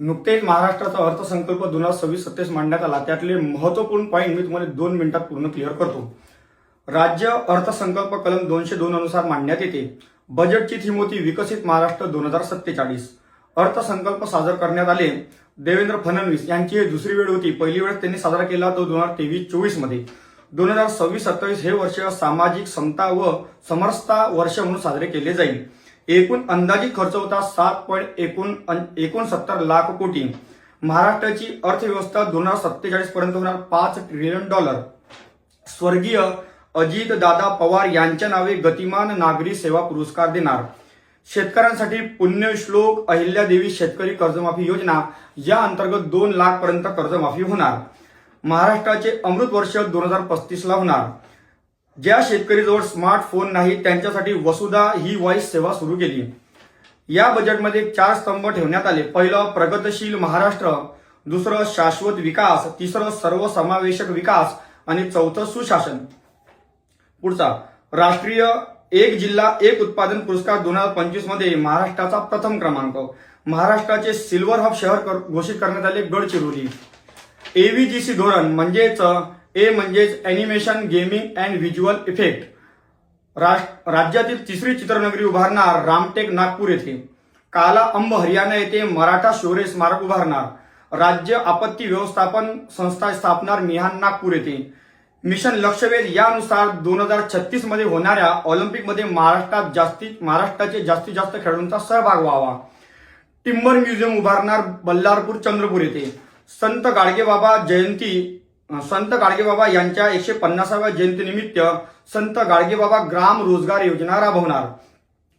नुकतेच महाराष्ट्राचा अर्थसंकल्प 2026-27 मांडण्यात आला. त्यातले महत्त्वपूर्ण पॉईंट मी तुम्हाला 2 मिनिटात पूर्ण क्लिअर करतो. राज्य अर्थसंकल्प कलम 202 अनुसार मांडण्यात येते. बजेटची थीम होती विकसित महाराष्ट्र 2047. अर्थसंकल्प सादर करण्यात आले. देवेंद्र फडणवीस यांची ही दुसरी वेळ होती. पहिली वेळ त्यांनी साजरा केला तो 2023-24 मध्ये. 2026-27 हे वर्ष सामाजिक समता व समरसता वर्ष म्हणून साजरे केले जाईल. एकूण अंदाजित खर्च होता 7.69 लाख कोटी. महाराष्ट्राची अर्थव्यवस्था 2047 पर्यंत होणार $5 ट्रिलियन. स्वर्गीय अजितदादा पवार यांच्या नावे गतिमान नागरी सेवा पुरस्कार देणार. शेतकऱ्यांसाठी पुण्यश्लोक अहिल्यादेवी शेतकरी कर्जमाफी योजना या अंतर्गत 2 लाख पर्यंत कर्जमाफी होणार. महाराष्ट्राचे अमृत वर्ष 2035 ला होणार. ज्या शेतकरीजवळ स्मार्टफोन नाही त्यांच्यासाठी वसुधा ही व्हॉइस सेवा सुरू केली. या बजेटमध्ये 4 स्तंभ ठेवण्यात आले. पहिलं प्रगतशील महाराष्ट्र, दुसरं शाश्वत विकास, तिसरं सर्वसमावेशक विकास आणि चौथं सुशासन. पुढचा राष्ट्रीय एक जिल्हा एक उत्पादन पुरस्कार 2025 मध्ये महाराष्ट्राचा प्रथम क्रमांक. महाराष्ट्राचे सिल्वर हब शहर घोषित करण्यात आले गडचिरोली. एव्हीजीसी धोरण म्हणजेच म्हणजेच animation, gaming and visual effect. राज्यातील तिसरी चित्रनगरी उभारणार रामटेक नागपूर येथे. काला अंब हरियाणा येथे मराठा शौर्य स्मारक उभारणार. राज्य आपत्ती व्यवस्थापन संस्था स्थापणार मिहान नागपूर येथे. मिशन लक्षवेध यानुसार 2036 मध्ये होणाऱ्या ऑलिम्पिकमध्ये महाराष्ट्राचे जास्तीत जास्त खेळाडूंचा सहभाग व्हावा. टिंबर म्युझियम उभारणार बल्लारपूर चंद्रपूर येथे. संत गाडगेबाबा यांच्या 150व्या जयंतीनिमित्त संत गाडगेबाबा ग्राम रोजगार योजना राबवणार.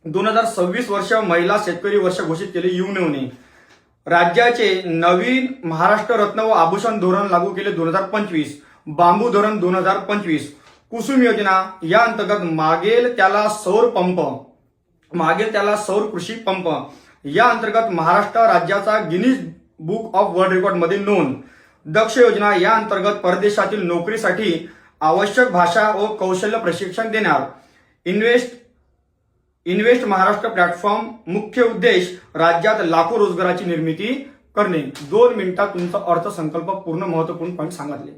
2026 वर्ष महिला शेतकरी वर्ष घोषित केले युनेने. राज्याचे नवीन महाराष्ट्र रत्न व आभूषण धोरण लागू केले 2025. बांबू धोरण 2025. कुसुम योजना या अंतर्गत मागेल त्याला सौर कृषी पंप या अंतर्गत महाराष्ट्र राज्याचा Guinness book of world record मध्ये नोंद. दक्ष योजना या अंतर्गत परदेशातील नोकरीसाठी आवश्यक भाषा व कौशल्य प्रशिक्षण देणार. इन्व्हेस्ट महाराष्ट्र प्लॅटफॉर्म मुख्य उद्देश राज्यात लाखो रोजगाराची निर्मिती करणे. 2 मिनिटात तुमचा अर्थसंकल्प पूर्ण महत्वपूर्ण पॉईंट सांगितले.